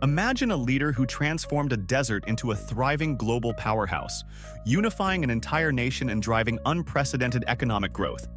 Imagine a leader who transformed a desert into a thriving global powerhouse, unifying an entire nation and driving unprecedented economic growth.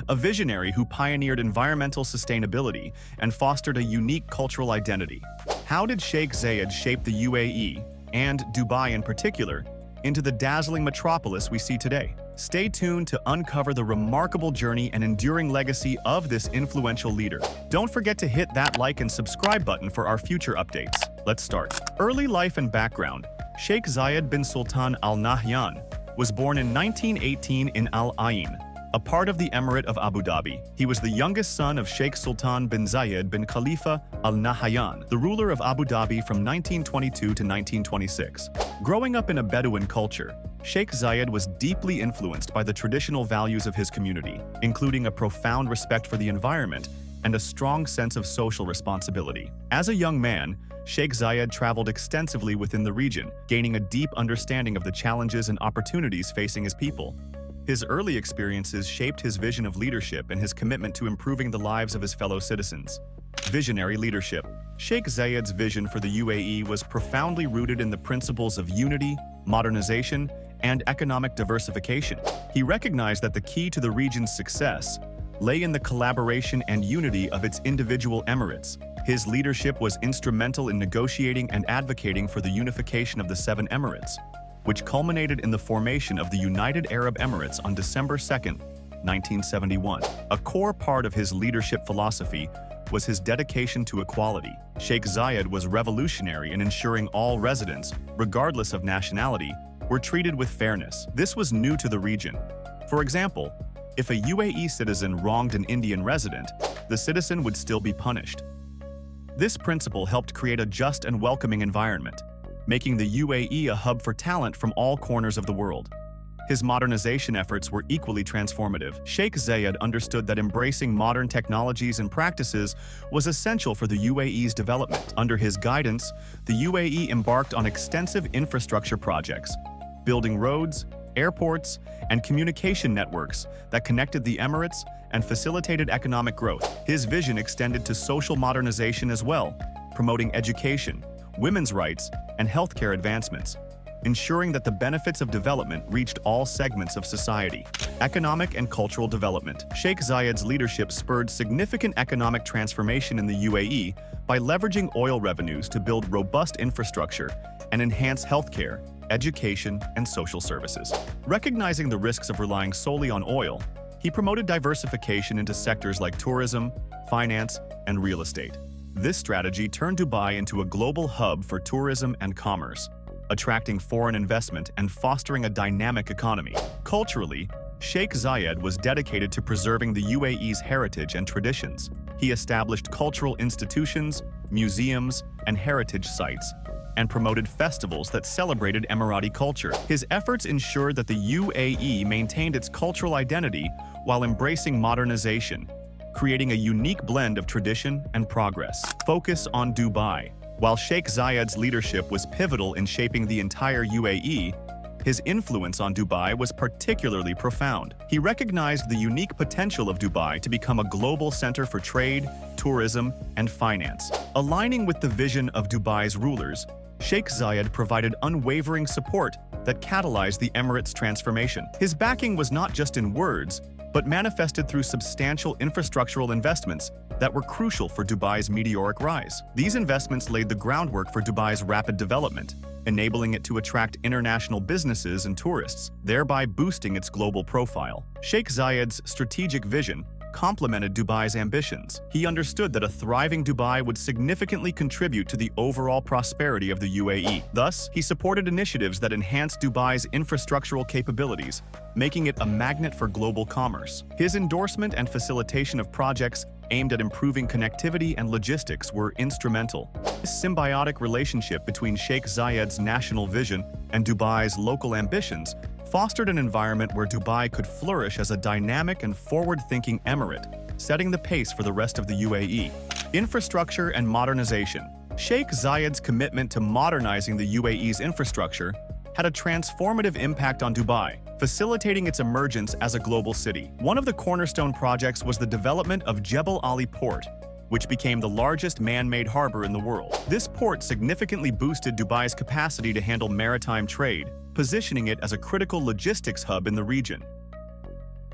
A visionary who pioneered environmental sustainability and fostered a unique cultural identity. How did Sheikh Zayed shape the UAE, and Dubai in particular, into the dazzling metropolis we see today? Stay tuned to uncover the remarkable journey and enduring legacy of this influential leader. Don't forget to hit that like and subscribe button for our future updates. Let's start. Early life and background. Sheikh Zayed bin Sultan Al Nahyan was born in 1918 in Al Ain, a part of the Emirate of Abu Dhabi. He was the youngest son of Sheikh Sultan bin Zayed bin Khalifa Al Nahyan, the ruler of Abu Dhabi from 1922 to 1926. Growing up in a Bedouin culture, Sheikh Zayed was deeply influenced by the traditional values of his community, including a profound respect for the environment and a strong sense of social responsibility. As a young man, Sheikh Zayed traveled extensively within the region, gaining a deep understanding of the challenges and opportunities facing his people. His early experiences shaped his vision of leadership and his commitment to improving the lives of his fellow citizens. Visionary leadership. Sheikh Zayed's vision for the UAE was profoundly rooted in the principles of unity, modernization, and economic diversification. He recognized that the key to the region's success lay in the collaboration and unity of its individual emirates. His leadership was instrumental in negotiating and advocating for the unification of the 7 emirates, which culminated in the formation of the United Arab Emirates on December 2, 1971. A core part of his leadership philosophy was his dedication to equality. Sheikh Zayed was revolutionary in ensuring all residents, regardless of nationality, were treated with fairness. This was new to the region. For example, if a UAE citizen wronged an Indian resident, the citizen would still be punished. This principle helped create a just and welcoming environment, making the UAE a hub for talent from all corners of the world. His modernization efforts were equally transformative. Sheikh Zayed understood that embracing modern technologies and practices was essential for the UAE's development. Under his guidance, the UAE embarked on extensive infrastructure projects, building roads, airports, and communication networks that connected the Emirates and facilitated economic growth. His vision extended to social modernization as well, promoting education, women's rights, and healthcare advancements, ensuring that the benefits of development reached all segments of society. Economic and cultural development. Sheikh Zayed's leadership spurred significant economic transformation in the UAE by leveraging oil revenues to build robust infrastructure and enhance healthcare, education, and social services. Recognizing the risks of relying solely on oil, he promoted diversification into sectors like tourism, finance, and real estate. This strategy turned Dubai into a global hub for tourism and commerce, attracting foreign investment and fostering a dynamic economy. Culturally, Sheikh Zayed was dedicated to preserving the UAE's heritage and traditions. He established cultural institutions, museums, and heritage sites, and promoted festivals that celebrated Emirati culture. His efforts ensured that the UAE maintained its cultural identity while embracing modernization, creating a unique blend of tradition and progress. Focus on Dubai. While Sheikh Zayed's leadership was pivotal in shaping the entire UAE, his influence on Dubai was particularly profound. He recognized the unique potential of Dubai to become a global center for trade, tourism, and finance. Aligning with the vision of Dubai's rulers, Sheikh Zayed provided unwavering support that catalyzed the Emirates' transformation. His backing was not just in words, but manifested through substantial infrastructural investments that were crucial for Dubai's meteoric rise. These investments laid the groundwork for Dubai's rapid development, enabling it to attract international businesses and tourists, thereby boosting its global profile. Sheikh Zayed's strategic vision complemented Dubai's ambitions. He understood that a thriving Dubai would significantly contribute to the overall prosperity of the UAE. Thus, he supported initiatives that enhanced Dubai's infrastructural capabilities, making it a magnet for global commerce. His endorsement and facilitation of projects aimed at improving connectivity and logistics were instrumental. This symbiotic relationship between Sheikh Zayed's national vision and Dubai's local ambitions fostered an environment where Dubai could flourish as a dynamic and forward-thinking emirate, setting the pace for the rest of the UAE. Infrastructure and modernization. Sheikh Zayed's commitment to modernizing the UAE's infrastructure had a transformative impact on Dubai, facilitating its emergence as a global city. One of the cornerstone projects was the development of Jebel Ali Port, which became the largest man-made harbor in the world. This port significantly boosted Dubai's capacity to handle maritime trade, positioning it as a critical logistics hub in the region.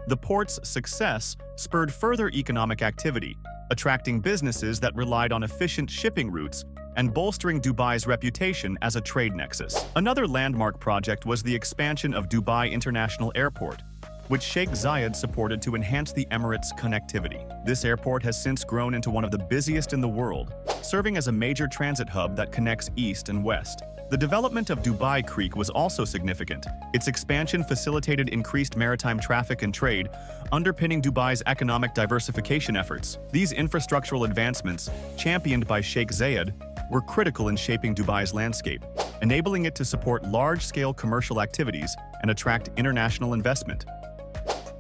The port's success spurred further economic activity, attracting businesses that relied on efficient shipping routes and bolstering Dubai's reputation as a trade nexus. Another landmark project was the expansion of Dubai International Airport, which Sheikh Zayed supported to enhance the Emirates' connectivity. This airport has since grown into one of the busiest in the world, serving as a major transit hub that connects east and west. The development of Dubai Creek was also significant. Its expansion facilitated increased maritime traffic and trade, underpinning Dubai's economic diversification efforts. These infrastructural advancements, championed by Sheikh Zayed, were critical in shaping Dubai's landscape, enabling it to support large-scale commercial activities and attract international investment.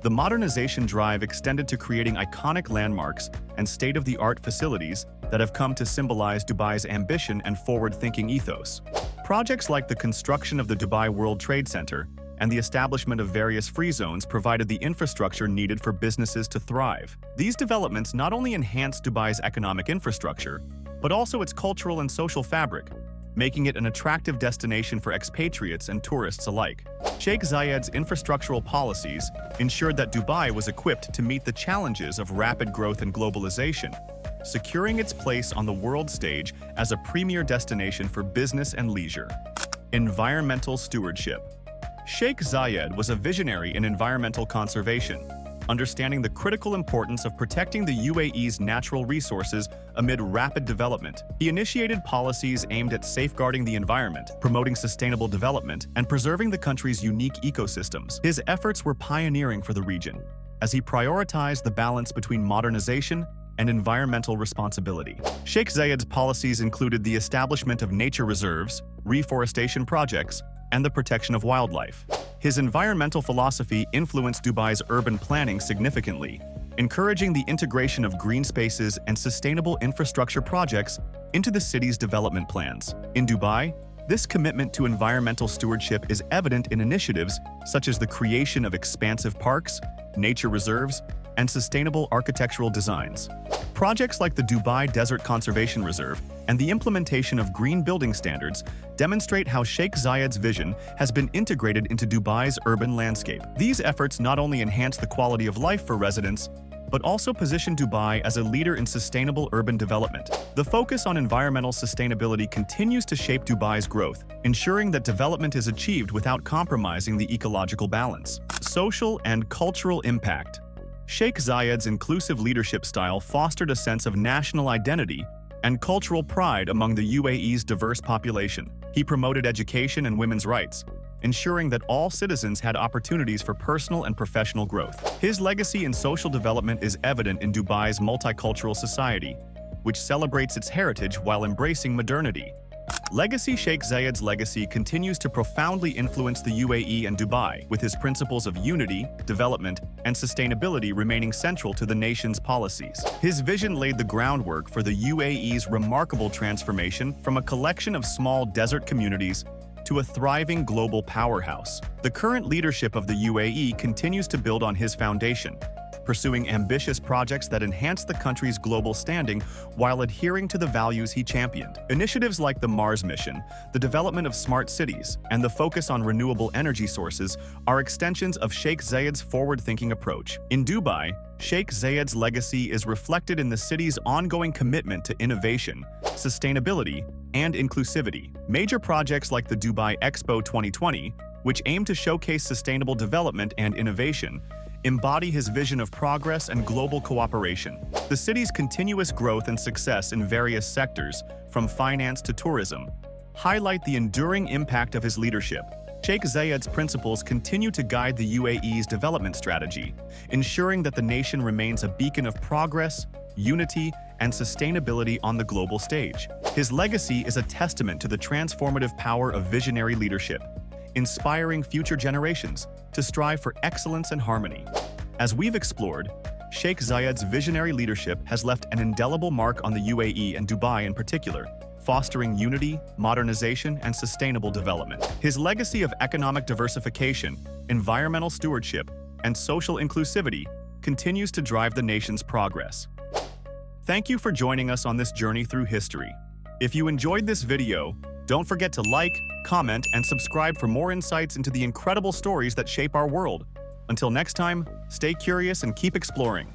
The modernization drive extended to creating iconic landmarks and state-of-the-art facilities that have come to symbolize Dubai's ambition and forward-thinking ethos. Projects like the construction of the Dubai World Trade Center and the establishment of various free zones provided the infrastructure needed for businesses to thrive. These developments not only enhanced Dubai's economic infrastructure, but also its cultural and social fabric, making it an attractive destination for expatriates and tourists alike. Sheikh Zayed's infrastructural policies ensured that Dubai was equipped to meet the challenges of rapid growth and globalization, securing its place on the world stage as a premier destination for business and leisure. Environmental stewardship. Sheikh Zayed was a visionary in environmental conservation, understanding the critical importance of protecting the UAE's natural resources amid rapid development. He initiated policies aimed at safeguarding the environment, promoting sustainable development, and preserving the country's unique ecosystems. His efforts were pioneering for the region, as he prioritized the balance between modernization and environmental responsibility. Sheikh Zayed's policies included the establishment of nature reserves, reforestation projects, and the protection of wildlife. His environmental philosophy influenced Dubai's urban planning significantly, encouraging the integration of green spaces and sustainable infrastructure projects into the city's development plans. In Dubai, this commitment to environmental stewardship is evident in initiatives such as the creation of expansive parks, nature reserves, and sustainable architectural designs. Projects like the Dubai Desert Conservation Reserve and the implementation of green building standards demonstrate how Sheikh Zayed's vision has been integrated into Dubai's urban landscape. These efforts not only enhance the quality of life for residents, but also position Dubai as a leader in sustainable urban development. The focus on environmental sustainability continues to shape Dubai's growth, ensuring that development is achieved without compromising the ecological balance. Social and cultural impact. Sheikh Zayed's inclusive leadership style fostered a sense of national identity and cultural pride among the UAE's diverse population. He promoted education and women's rights, ensuring that all citizens had opportunities for personal and professional growth. His legacy in social development is evident in Dubai's multicultural society, which celebrates its heritage while embracing modernity. Sheikh Zayed's legacy continues to profoundly influence the UAE and Dubai, with his principles of unity, development, and sustainability remaining central to the nation's policies. His vision laid the groundwork for the UAE's remarkable transformation from a collection of small desert communities to a thriving global powerhouse. The current leadership of the UAE continues to build on his foundation, pursuing ambitious projects that enhance the country's global standing while adhering to the values he championed. Initiatives like the Mars mission, the development of smart cities, and the focus on renewable energy sources are extensions of Sheikh Zayed's forward-thinking approach. In Dubai, Sheikh Zayed's legacy is reflected in the city's ongoing commitment to innovation, sustainability, and inclusivity. Major projects like the Dubai Expo 2020, which aim to showcase sustainable development and innovation, embody his vision of progress and global cooperation. The city's continuous growth and success in various sectors, from finance to tourism, highlight the enduring impact of his leadership. Sheikh Zayed's principles continue to guide the UAE's development strategy, ensuring that the nation remains a beacon of progress, unity, and sustainability on the global stage. His legacy is a testament to the transformative power of visionary leadership, inspiring future generations to strive for excellence and harmony. As we've explored, Sheikh Zayed's visionary leadership has left an indelible mark on the UAE and Dubai in particular, fostering unity, modernization, and sustainable development. His legacy of economic diversification, environmental stewardship, and social inclusivity continues to drive the nation's progress. Thank you for joining us on this journey through history. If you enjoyed this video, don't forget to like, comment, and subscribe for more insights into the incredible stories that shape our world. Until next time, stay curious and keep exploring.